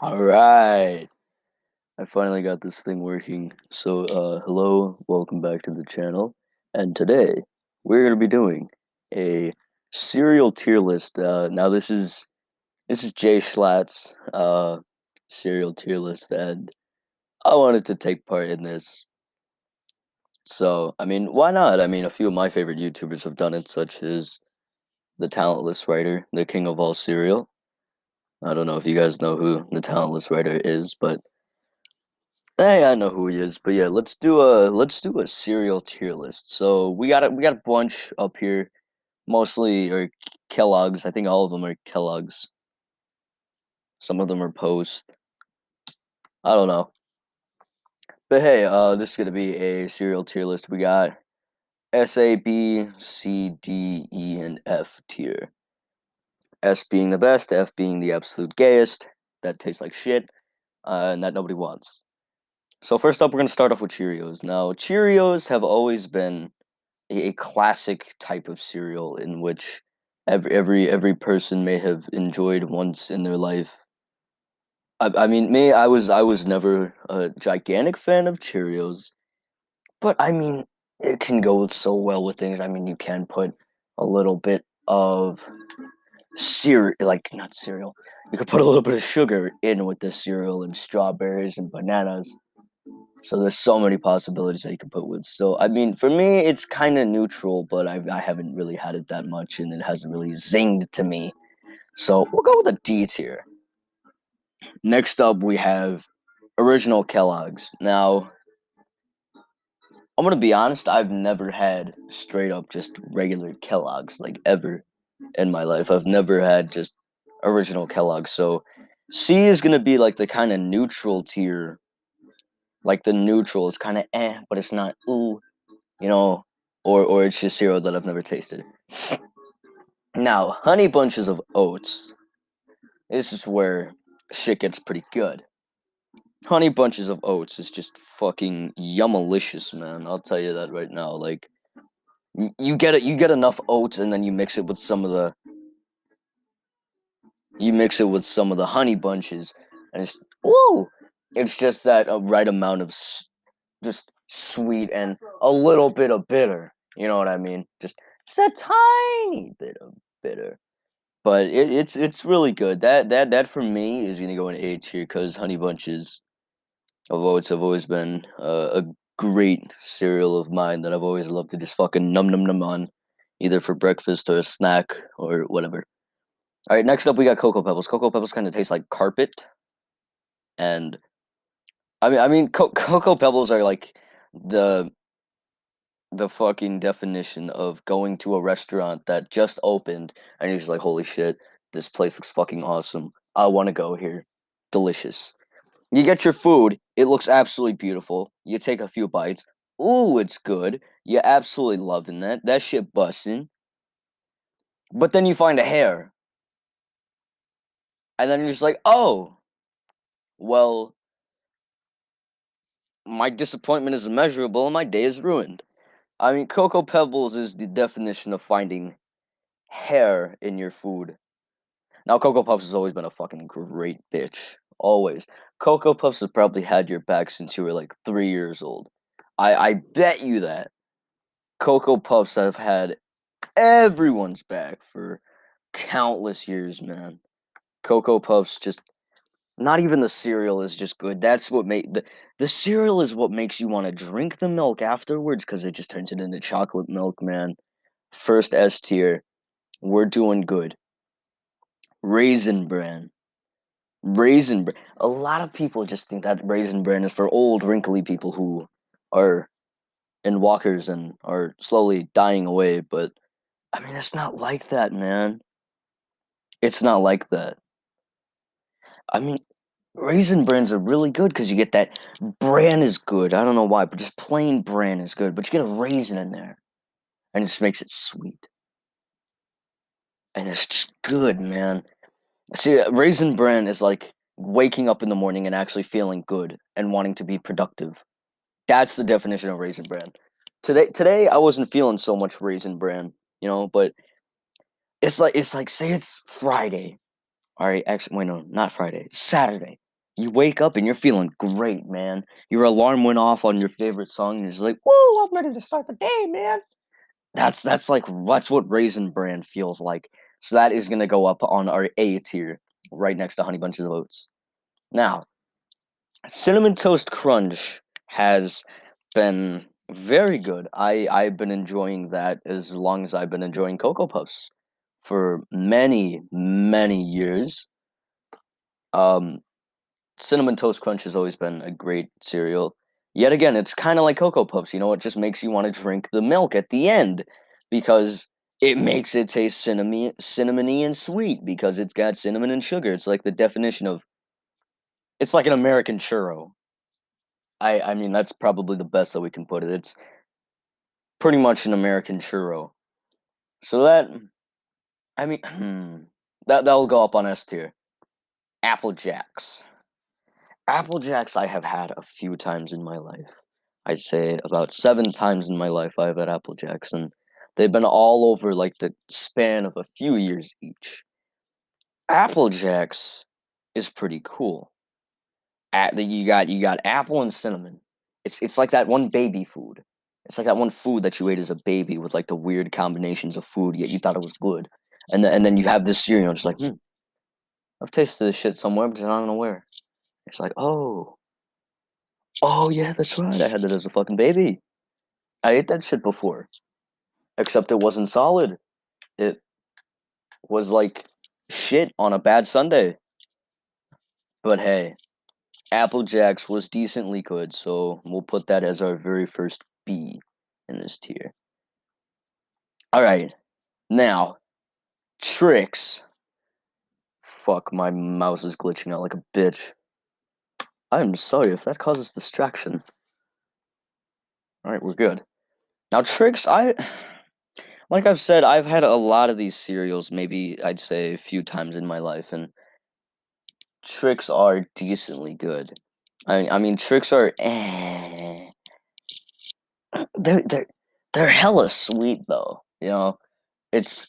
All right. I finally got this thing working. So, hello, welcome back to the channel. And today we're going to be doing a cereal tier list. Now this is Jay Schlatt's cereal tier list, and I wanted to take part in this. So, I mean, why not? I mean, a few of my favorite YouTubers have done it, such as the Talentless Writer, the king of all cereal. I don't know if you guys know who the Talentless Writer is, but hey, I know who he is, but yeah, let's do a cereal tier list. So we got a bunch up here, mostly are Kellogg's. I think all of them are Kellogg's. Some of them are Post. I don't know, but hey, this is gonna be a cereal tier list. We got S, A, B, C, D, E, and F tier. S being the best, F being the absolute gayest. That tastes like shit, and that nobody wants. So first up, we're gonna start off with Cheerios. Now, Cheerios have always been a classic type of cereal in which every person may have enjoyed once in their life. I mean, me, I was never a gigantic fan of Cheerios, but I mean, it can go so well with things. I mean, you can put a little bit of cereal, like not cereal. You could put a little bit of sugar in with the cereal and strawberries and bananas. So there's so many possibilities that you can put with. So I mean, for me, it's kind of neutral, but I haven't really had it that much, and it hasn't really zinged to me. So we'll go with a D tier. Next up, we have original Kellogg's. Now, I'm gonna be honest, I've never had straight up just regular Kellogg's like ever in my life. I've never had just original Kellogg's. So C is gonna be like the kind of neutral tier. Like the neutral is kind of but it's not ooh, you know, or it's just cereal that I've never tasted. Now, honey bunches of oats. This is where shit gets pretty good. Honey bunches of oats is just fucking yummalicious, man. I'll tell you that right now. Like you get it, you get enough oats, and then you mix it with some of the honey bunches, and it's ooh, it's just that right amount of just sweet and a little bit of bitter. You know what I mean? Just a tiny bit of bitter. But it's really good. That for me is gonna go in A tier because Honey Bunches of Oats have always been a great cereal of mine that I've always loved to just fucking num num num on, either for breakfast or a snack or whatever. All right, next up we got Cocoa Pebbles. Cocoa Pebbles kind of taste like carpet, and Cocoa Pebbles are like the the fucking definition of going to a restaurant that just opened and you're just like, holy shit, this place looks fucking awesome. I want to go here. Delicious. You get your food, it looks absolutely beautiful. You take a few bites. Ooh, it's good. You're absolutely loving that. That shit busting. But then you find a hair. And then you're just like, oh, well, my disappointment is immeasurable and my day is ruined. I mean, Cocoa Pebbles is the definition of finding hair in your food. Now, Cocoa Puffs has always been a fucking great bitch. Always. Cocoa Puffs has probably had your back since you were like 3 years old. I bet you that. Cocoa Puffs have had everyone's back for countless years, man. Cocoa Puffs just not even the cereal is just good. That's what make the cereal is what makes you want to drink the milk afterwards because it just turns it into chocolate milk, man. First S tier. We're doing good. Raisin Bran. Raisin Bran. A lot of people just think that Raisin Bran is for old, wrinkly people who are in walkers and are slowly dying away. But I mean, it's not like that, man. It's not like that. I mean, Raisin Brans are really good because you get that bran is good. I don't know why, but just plain bran is good. But you get a raisin in there, and it just makes it sweet, and it's just good, man. See, Raisin Bran is like waking up in the morning and actually feeling good and wanting to be productive. That's the definition of Raisin Bran. Today I wasn't feeling so much Raisin Bran, but it's like say it's Friday. All right, actually, wait, no, not Friday. Saturday. You wake up and you're feeling great, man. Your alarm went off on your favorite song, and you're just like, "Woo, I'm ready to start the day, man." That's what Raisin Bran feels like. So that is gonna go up on our A tier, right next to Honey Bunches of Oats. Now, Cinnamon Toast Crunch has been very good. I've been enjoying that as long as I've been enjoying Cocoa Puffs for many years. Um, Cinnamon Toast Crunch has always been a great cereal. Yet again, it's kind of like Cocoa Puffs. You know, it just makes you want to drink the milk at the end because it makes it taste cinnamony and sweet because it's got cinnamon and sugar. It's like the definition of it's like an American churro. I mean that's probably the best that we can put it. It's pretty much an American churro. So that I mean that'll go up on S tier. Apple Jacks. Apple Jacks I have had a few times in my life. I'd say about 7 times in my life I've had Apple Jacks, and they've been all over like the span of a few years each. Apple Jacks is pretty cool. You got apple and cinnamon. It's like that one baby food. It's like that one food that you ate as a baby with like the weird combinations of food, yet you thought it was good. And then you have this cereal, just like, I've tasted this shit somewhere, but I don't know where. It's like, oh yeah, that's right. I had that as a fucking baby. I ate that shit before, except it wasn't solid. It was like shit on a bad Sunday. But hey, Apple Jacks was decently good, so we'll put that as our very first B in this tier. All right, now Trix. Fuck, my mouse is glitching out like a bitch. I'm sorry if that causes distraction. All right, we're good. Now Trix, like I've said, I've had a lot of these cereals. Maybe I'd say a few times in my life, and Trix are decently good. I mean, Trix are they're they're hella sweet though. You know, it's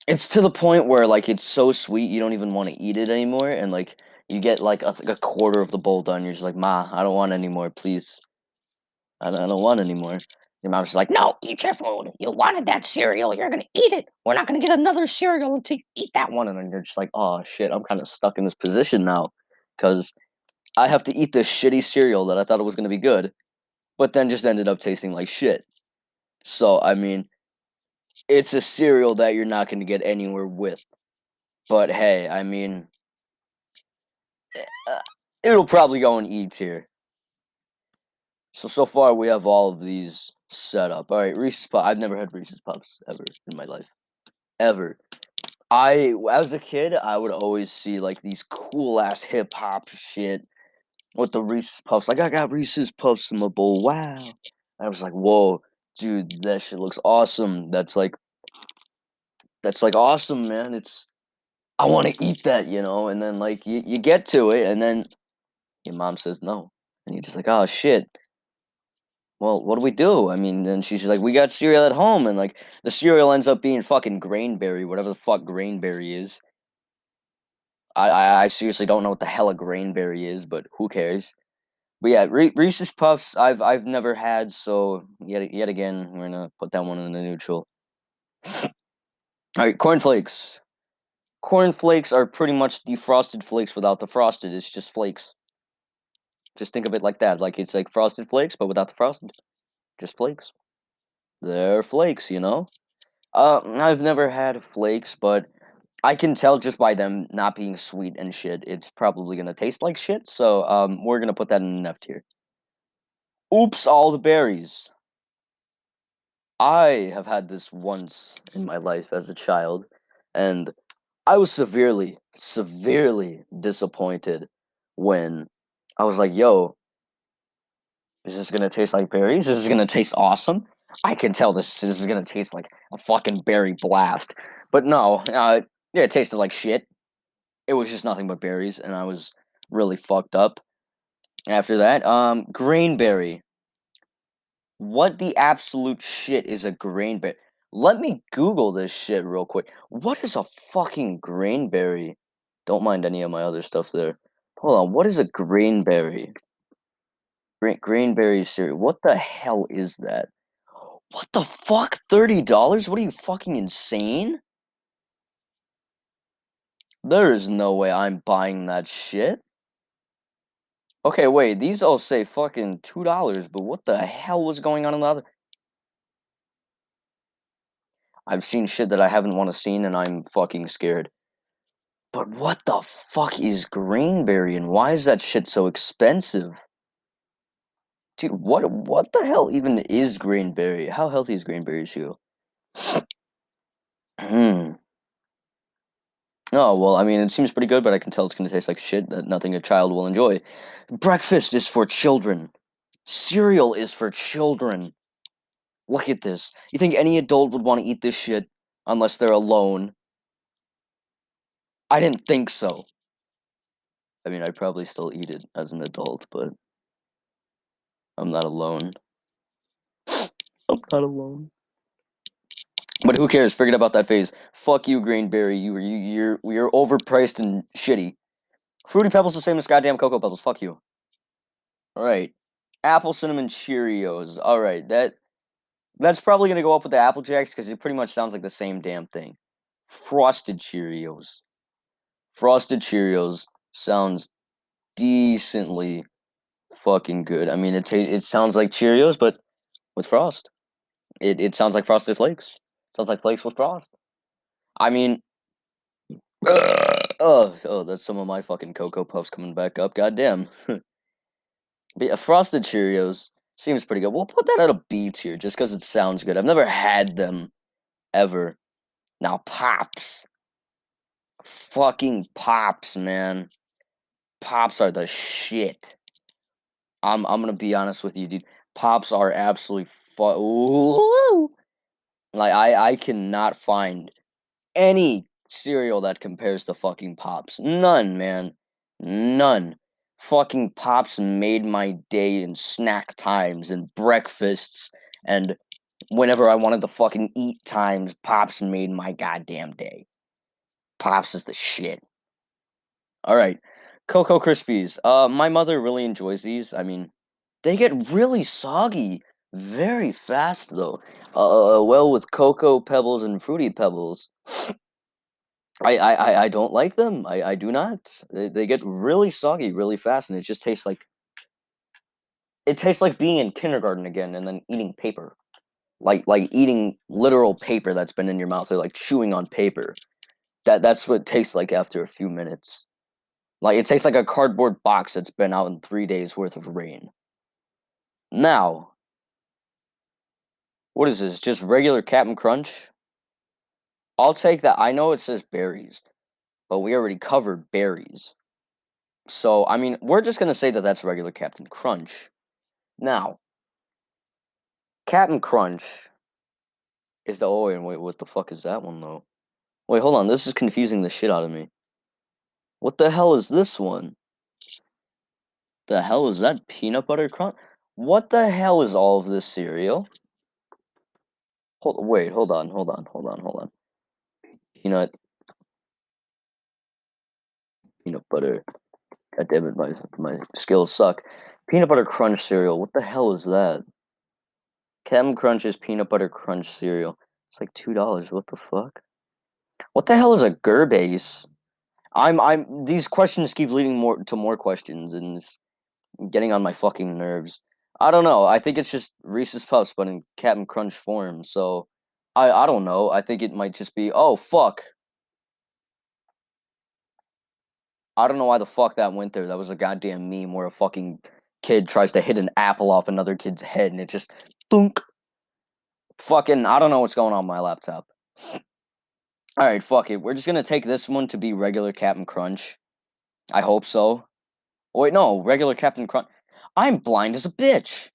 it's to the point where like it's so sweet you don't even want to eat it anymore, and like you get like a quarter of the bowl done. You're just like, Ma, I don't want any more, please. I don't want any more. Your mom's just like, no, eat your food. You wanted that cereal. You're gonna eat it. We're not gonna get another cereal until you eat that one. And then you're just like, oh shit, I'm kind of stuck in this position now, because I have to eat this shitty cereal that I thought it was gonna be good, but then just ended up tasting like shit. So I mean, it's a cereal that you're not gonna get anywhere with. But hey, I mean, uh, it'll probably go in E tier. So far we have all of these set up. All right, Reese's Puffs. I've never had Reese's Puffs ever in my life, ever. As a kid, I would always see like these cool ass hip hop shit with the Reese's Puffs. Like I got Reese's Puffs in my bowl. Wow. I was like, whoa, dude, that shit looks awesome. That's like awesome, man. I want to eat that, you know. And then like you get to it, and then your mom says no, and you're just like, oh shit. Well, what do we do? I mean, then she's like, we got cereal at home, and like the cereal ends up being fucking Grainberry, whatever the fuck Grainberry is. I seriously don't know what the hell a Grainberry is, but who cares? But yeah, Reese's Puffs I've never had, so yet again we're gonna put that one in the neutral. All right, cornflakes. Cornflakes are pretty much the frosted flakes without the frosted. It's just flakes. Just think of it like that. Like it's like frosted flakes, but without the frosted. Just flakes. They're flakes, you know. I've never had flakes, but I can tell just by them not being sweet and shit, it's probably gonna taste like shit. So we're gonna put that in an F tier. Oops, all the berries. I have had this once in my life as a child, and I was severely disappointed when I was like, yo, is this gonna taste like berries? Is this gonna taste awesome? I can tell this is gonna taste like a fucking berry blast. But no, yeah, it tasted like shit. It was just nothing but berries, and I was really fucked up after that. Grainberry. What the absolute shit is a grainberry? Let me Google this shit real quick. What is a fucking grainberry? Don't mind any of my other stuff there. Hold on, what is a grainberry? Grainberry cereal. What the hell is that? What the fuck? $30? What are you fucking insane? There is no way I'm buying that shit. Okay, wait, these all say fucking $2, but what the hell was going on in the other? I've seen shit that I haven't want to seen and I'm fucking scared. But what the fuck is Grainberry and why is that shit so expensive? Dude, what the hell even is Grainberry? How healthy is Grainberry cereal? Hmm. Oh, well, I mean, it seems pretty good, but I can tell it's gonna taste like shit that nothing a child will enjoy. Breakfast is for children. Cereal is for children. Look at this. You think any adult would want to eat this shit unless they're alone? I didn't think so. I mean, I'd probably still eat it as an adult, but I'm not alone. I'm not alone. But who cares? Forget about that phase. Fuck you, Grainberry. You're overpriced and shitty. Fruity Pebbles the same as goddamn Cocoa Pebbles. Fuck you. All right. Apple Cinnamon Cheerios. All right. That's probably gonna go up with the Apple Jacks because it pretty much sounds like the same damn thing. Frosted Cheerios. Frosted Cheerios sounds decently fucking good. I mean, it sounds like Cheerios, but with frost. It sounds like Frosted Flakes. Sounds like flakes with frost. I mean, oh, that's some of my fucking Cocoa Puffs coming back up. Goddamn. But yeah, Frosted Cheerios seems pretty good. We'll put that at a B tier just because it sounds good. I've never had them ever. Now, Pops. Fucking Pops, man. Pops are the shit. I'm gonna be honest with you, dude. Pops are absolutely like I cannot find any cereal that compares to fucking Pops. None, man. None. Fucking Pops made my day in snack times and breakfasts and whenever I wanted to fucking eat times, Pops made my goddamn day. Pops is the shit. All right. Cocoa Krispies. My mother really enjoys these. I mean, they get really soggy very fast though. Well, with Cocoa Pebbles and Fruity Pebbles, I don't like them. I do not. They get really soggy really fast, and it just tastes like it tastes like being in kindergarten again, and then eating paper, like eating literal paper that's been in your mouth, or like chewing on paper. That's what it tastes like after a few minutes. Like it tastes like a cardboard box that's been out in 3 days worth of rain. Now, what is this? Just regular Captain Crunch? I'll take that. I know it says berries, but we already covered berries. So, I mean, we're just gonna say that that's regular Captain Crunch. Now, Captain Crunch is the oh and wait, what the fuck is that one though? Wait, hold on, this is confusing the shit out of me. What the hell is this one? The hell is that peanut butter crunch? What the hell is all of this cereal? Hold on. Peanut peanut butter. God damn it, my skills suck. Peanut butter crunch cereal. What the hell is that? Captain Crunch's peanut butter crunch cereal. It's like $2. What the fuck? What the hell is a Gerbace? I'm these questions keep leading more questions and it's getting on my fucking nerves. I don't know. I think it's just Reese's Puffs but in Captain Crunch form. So I don't know. I think it might just be oh fuck. I don't know why the fuck that went there. That was a goddamn meme where a fucking kid tries to hit an apple off another kid's head and it just thunk. Fucking I don't know what's going on my laptop. All right, fuck it. We're just gonna take this one to be regular Captain Crunch. I hope so. Oh, wait, no, regular Captain Crunch. I'm blind as a bitch.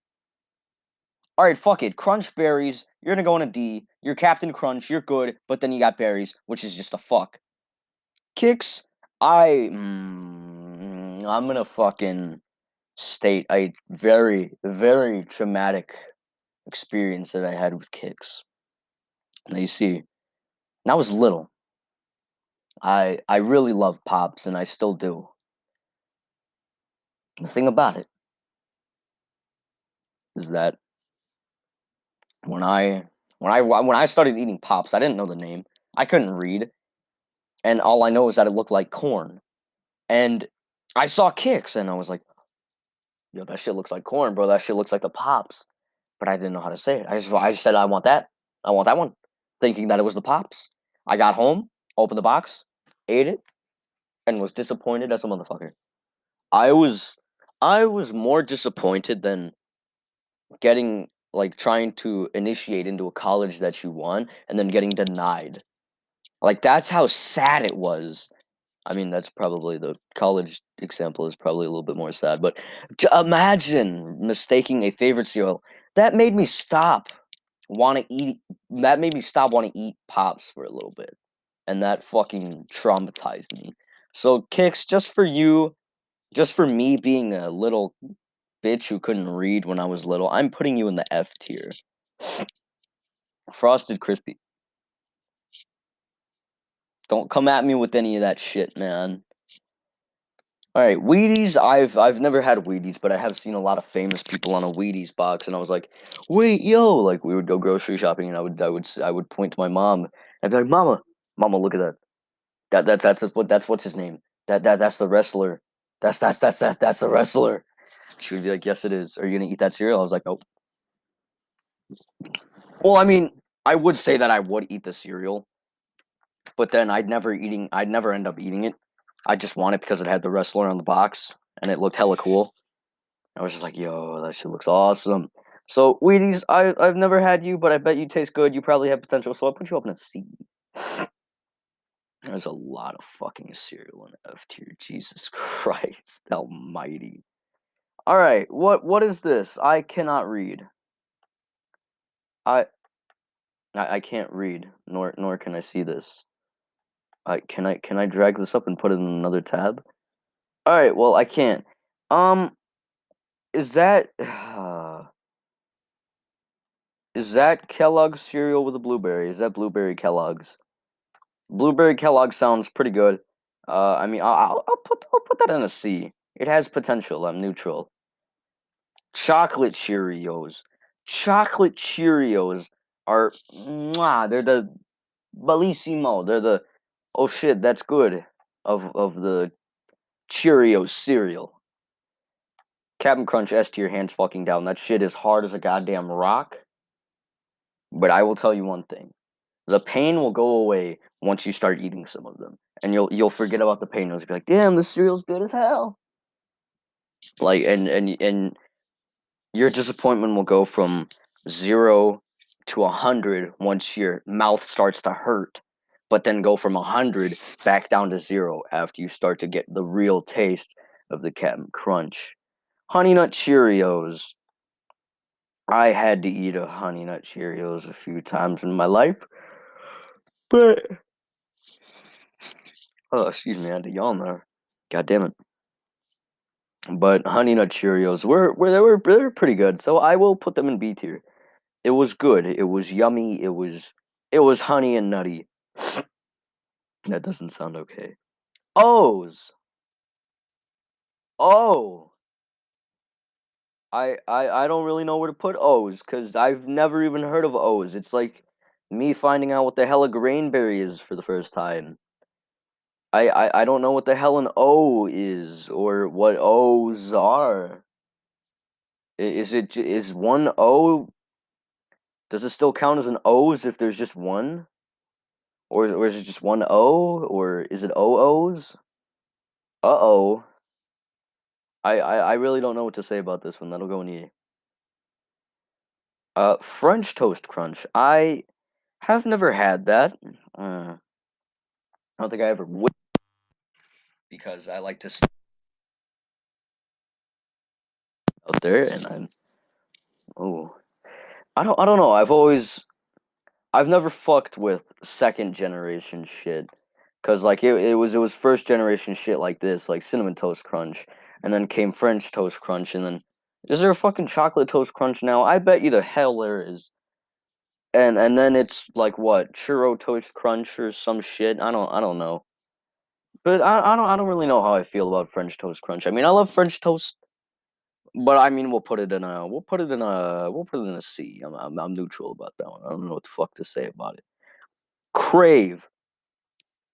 All right, fuck it. Crunch berries. You're gonna go in a D. You're Captain Crunch. You're good, but then you got berries, which is just a fuck. Kicks. I'm gonna fucking state a very traumatic experience that I had with kicks. Now you see, when I was little. I really loved Pops, and I still do. The thing about it is that when I when I started eating Pops, I didn't know the name. I couldn't read, and all I know is that it looked like corn. And I saw Kix, and I was like, "Yo, that shit looks like corn, bro. That shit looks like the Pops." But I didn't know how to say it. I just said, "I want that. I want that one," thinking that it was the Pops. I got home, opened the box, ate it, and was disappointed as a motherfucker. I was I was more disappointed than getting like trying to initiate into a college that you want and then getting denied. Like that's how sad it was. I mean, that's probably the college example is probably a little bit more sad, but imagine mistaking a favorite cereal. That made me stop want to eat. That made me stop want to eat Pops for a little bit, and that fucking traumatized me. So, Kicks, just for you, just for me being a little bitch who couldn't read when I was little, I'm putting you in the F tier. Frosted Crispy. Don't come at me with any of that shit, man. All right, Wheaties. I've never had Wheaties, but I have seen a lot of famous people on a Wheaties box, and I was like, "Wait, yo!" Like we would go grocery shopping, and I would point to my mom. I'd be like, "Mama, Mama, look at that. That's what's his name. That's the wrestler. That's the wrestler." She would be like, "Yes, it is. Are you gonna eat that cereal?" I was like, "Nope." Well, I mean, I would say that I would eat the cereal, but then I'd never end up eating it. I just want it because it had the wrestler on the box and it looked hella cool. I was just like, yo, that shit looks awesome. So Wheaties, I've never had you, but I bet you taste good. You probably have potential, so I'll put you up in a C. There's a lot of fucking cereal in F tier. Jesus Christ Almighty. All right, what is this? I cannot read. I I can't read, nor can I see this. Can I drag this up and put it in another tab? All right, well I can't. Um, is that is that Kellogg's cereal with a blueberry? Is that blueberry Kellogg's? Blueberry Kellogg sounds pretty good. I mean, I'll put that in a C. It has potential. I'm neutral. Chocolate Cheerios. Chocolate Cheerios are mwah, they're the bellissimo. They're the oh shit, that's good of the Cheerios cereal. Captain Crunch S tier, hands fucking down. That shit is hard as a goddamn rock. But I will tell you one thing: the pain will go away once you start eating some of them, and you'll forget about the pain. You'll just be like, "Damn, this cereal's good as hell." Like, and your disappointment will go from 0 to 100 once your mouth starts to hurt, but then go from 100 back down to 0 after you start to get the real taste of the Captain Crunch. Honey Nut Cheerios. I had to eat a Honey Nut Cheerios a few times in my life, but oh, excuse me, I had to yawn there. God damn it. But Honey Nut Cheerios they were pretty good, so I will put them in B tier. It was good. It was yummy. It was honey and nutty. That doesn't sound okay. O's. Oh. I don't really know where to put O's because I've never even heard of O's. It's like me finding out what the hell a grainberry is for the first time. I don't know what the hell an O is or what O's are. Is one O? Does it still count as an O's if there's just one? Or is it just one O? Or is it OOs? Uh-oh. I really don't know what to say about this one. That'll go in E. French Toast Crunch. I have never had that. I don't think I ever would because I like to stay out there and I'm oh I don't know. I've never fucked with second generation shit. Cause like it was first generation shit like this, like Cinnamon Toast Crunch, and then came French Toast Crunch, and then is there a fucking chocolate toast crunch now? I bet you the hell there is. And then it's like what churro toast crunch or some shit. I don't know, but I don't really know how I feel about French toast crunch. I mean, I love French toast. But I mean, we'll put it in a C. I'm neutral about that one. I don't know what the fuck to say about it. Crave.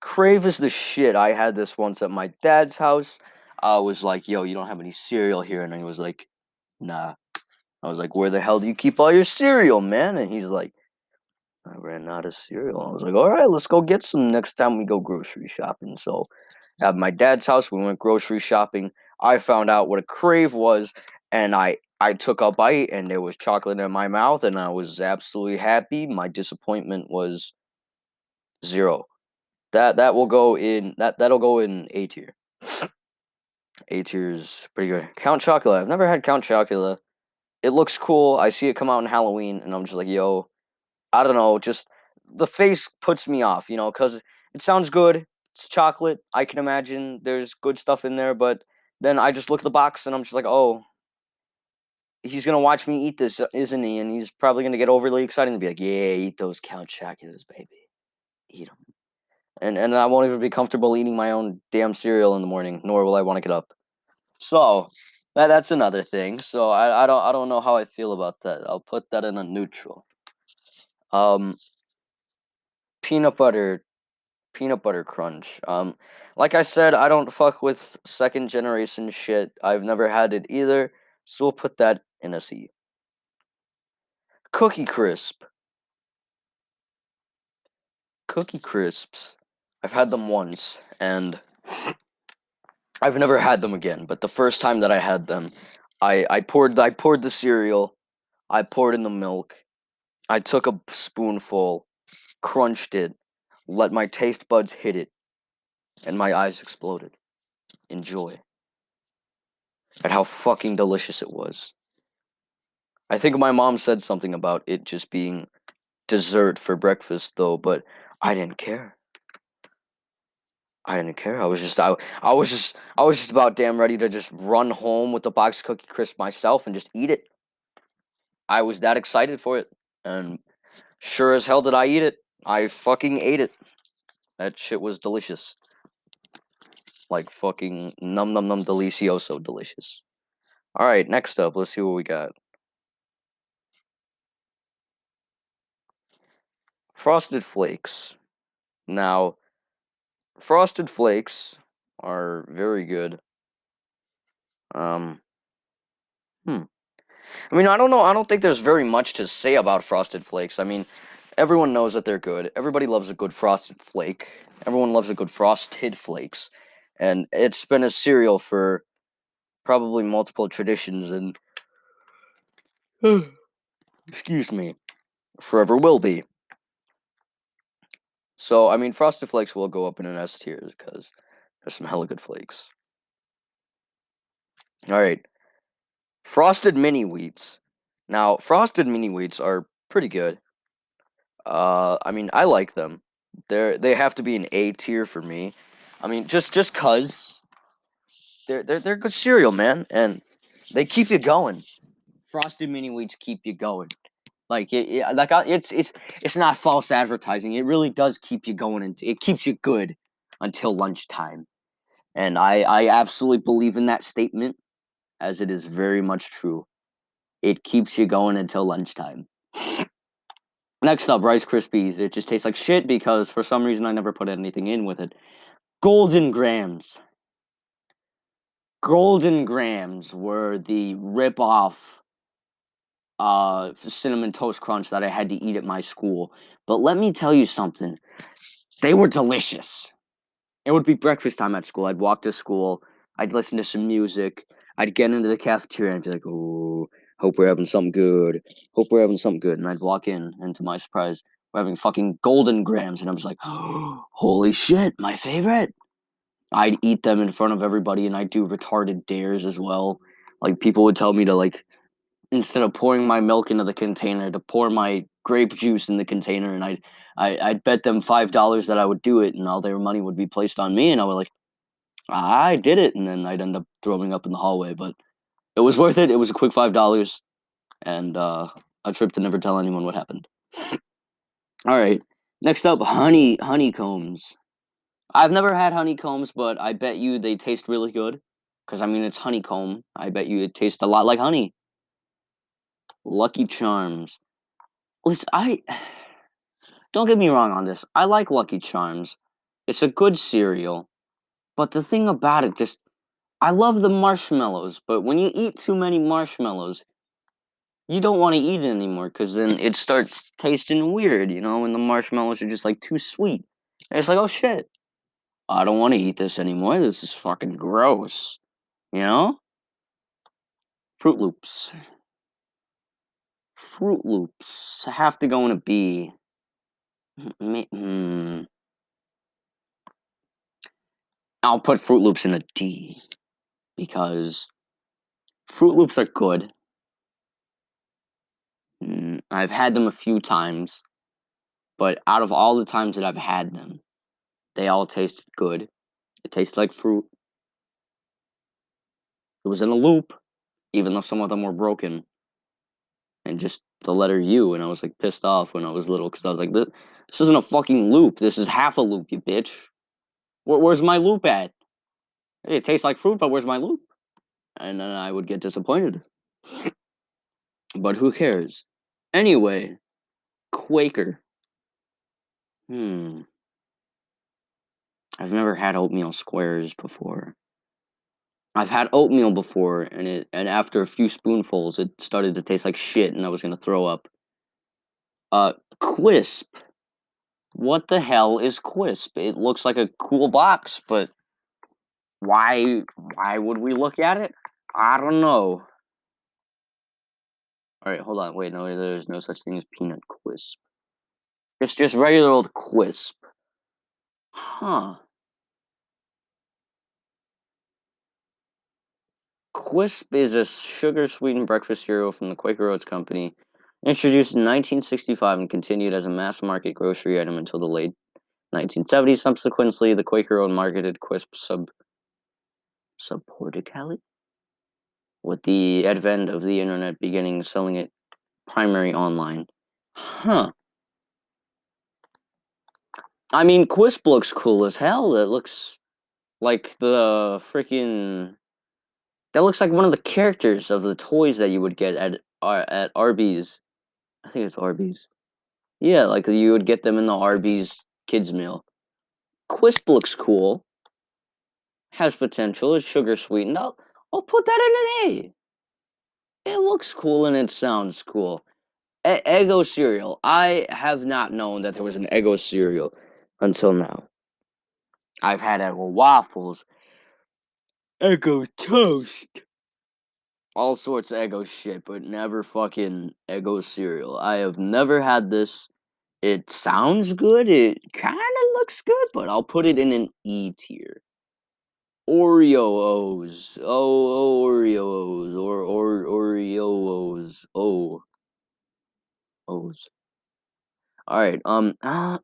Crave is the shit. I had this once at my dad's house. I was like, "Yo, you don't have any cereal here," and he was like, "Nah." I was like, "Where the hell do you keep all your cereal, man?" And he's like, "I ran out of cereal." I was like, "All right, let's go get some next time we go grocery shopping." So at my dad's house, we went grocery shopping. I found out what a crave was, and I took a bite, and there was chocolate in my mouth, and I was absolutely happy. My disappointment was zero. That'll go in A tier. A tier is pretty good. Count Chocula. I've never had Count Chocula. It looks cool. I see it come out in Halloween, and I'm just like, yo, I don't know. Just the face puts me off, because it sounds good. It's chocolate. I can imagine there's good stuff in there, but then I just look at the box, and I'm just like, oh, he's gonna watch me eat this, isn't he? And he's probably gonna get overly excited and be like, yeah, eat those Count Choculas, baby. Eat them. And I won't even be comfortable eating my own damn cereal in the morning, nor will I want to get up. So that's another thing. So I don't know how I feel about that. I'll put that in a neutral. Um, peanut butter peanut butter crunch. Like I said, I don't fuck with second generation shit. I've never had it either, so we'll put that in a C. Cookie crisp. Cookie crisps. I've had them once, and I've never had them again. But the first time that I had them, I poured the cereal, I poured in the milk, I took a spoonful, crunched it, let my taste buds hit it, and my eyes exploded in joy at how fucking delicious it was. I think my mom said something about it just being dessert for breakfast though, but I didn't care. I didn't care. I was just about damn ready to just run home with the box of Cookie Crisp myself and just eat it. I was that excited for it. And sure as hell did I eat it. I fucking ate it. That shit was delicious. Like fucking num num num delicioso delicious. All right, next up, let's see what we got. Frosted Flakes. Now, Frosted Flakes are very good. Um, hmm. I mean, I don't know. I don't think there's very much to say about Frosted Flakes. I mean, everyone knows that they're good. Everybody loves a good Frosted Flake. Everyone loves a good Frosted Flakes. And it's been a cereal for probably multiple traditions and, excuse me, forever will be. So, I mean, Frosted Flakes will go up in an S tier because there's some hella good flakes. All right, Frosted Mini Wheats. Now, Frosted Mini Wheats are pretty good. I mean, I like them. They have to be an A tier for me. I mean, just cause they're good cereal, man, and they keep you going. Frosted Mini Wheats keep you going. Like it's not false advertising. It really does keep you going, and it keeps you good until lunchtime. And I absolutely believe in that statement, as it is very much true. It keeps you going until lunchtime. Next up, Rice Krispies. It just tastes like shit because for some reason I never put anything in with it. Golden Grams. Golden Grams were the rip-off cinnamon toast crunch that I had to eat at my school. But let me tell you something. They were delicious. It would be breakfast time at school. I'd walk to school. I'd listen to some music. I'd get into the cafeteria and be like, "Ooh, hope we're having something good. Hope we're having something good." And I'd walk in, and to my surprise, we're having fucking Golden Grams, and I was like, oh, "Holy shit, my favorite!" I'd eat them in front of everybody, and I'd do retarded dares as well. Like people would tell me to like instead of pouring my milk into the container, to pour my grape juice in the container, and I'd bet them $5 that I would do it, and all their money would be placed on me, and I would like I did it, and then I'd end up throwing up in the hallway, but it was worth it. It was a quick $5 and a trip to never tell anyone what happened. All right, next up, honeycombs. I've never had honeycombs, but I bet you they taste really good Because, I mean, it's honeycomb. I bet you it tastes a lot like honey. Lucky Charms. Listen, don't get me wrong on this. I like Lucky Charms. It's a good cereal. But the thing about it, just I love the marshmallows, but when you eat too many marshmallows, you don't want to eat it anymore because then it starts tasting weird, and the marshmallows are just like too sweet. And it's like, oh shit, I don't want to eat this anymore. This is fucking gross. You know? Fruit Loops. Fruit Loops have to go in a B. I'll put Fruit Loops in a D because Fruit Loops are good. I've had them a few times, but out of all the times that I've had them, they all tasted good. It tastes like fruit. It was in a loop, even though some of them were broken, and just the letter U. And I was like pissed off when I was little because I was like, this isn't a fucking loop. This is half a loop, you bitch. Where's my loop at? Hey, it tastes like fruit, but where's my loop? And then I would get disappointed. But who cares? Anyway, Quaker. Hmm. I've never had oatmeal squares before. I've had oatmeal before, and after a few spoonfuls, it started to taste like shit, and I was gonna throw up. Quisp. What the hell is Quisp? It looks like a cool box, but why would we look at it? I don't know. All right, hold on. Wait, no, there's no such thing as peanut Quisp. It's just regular old Quisp. Huh. Quisp is a sugar-sweetened breakfast cereal from the Quaker Oats Company, introduced in 1965 and continued as a mass-market grocery item until the late 1970s. Subsequently, the Quaker Oat marketed Quisp subportically, with the advent of the internet beginning selling it primary online. Huh. I mean, Quisp looks cool as hell. It looks like the freaking... That looks like one of the characters of the toys that you would get at Arby's. I think it's Arby's. Yeah, like you would get them in the Arby's kids meal. Quisp looks cool. Has potential. It's sugar sweetened. I'll put that in an A. It looks cool and it sounds cool. Eggo cereal. I have not known that there was an Eggo cereal until now. I've had Eggo waffles, Eggo toast, all sorts of Eggo shit, but never fucking Eggo cereal. I have never had this. It sounds good. It kind of looks good, but I'll put it in an E tier. Oreos. Oh, Oreos. Or Oreos. Oh. O's. Alright, I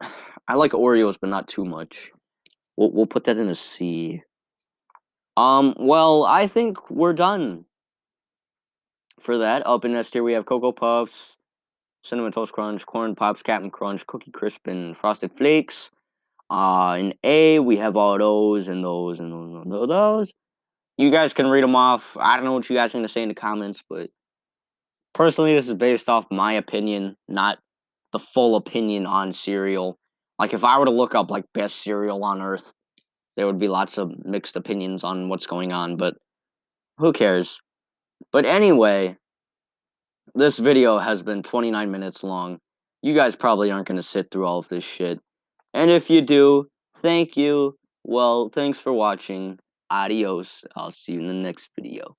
like Oreos, but not too much. We'll put that in a C. Well, I think we're done for that. Up in S tier, we have Cocoa Puffs, Cinnamon Toast Crunch, Corn Pops, Captain Crunch, Cookie Crisp, and Frosted Flakes. In A, we have all those and those and those and those. You guys can read them off. I don't know what you guys are going to say in the comments, but personally, this is based off my opinion, not the full opinion on cereal. Like, if I were to look up, like, best cereal on Earth, there would be lots of mixed opinions on what's going on, but who cares? But anyway, this video has been 29 minutes long. You guys probably aren't going to sit through all of this shit. And if you do, thank you. Well, thanks for watching. Adios. I'll see you in the next video.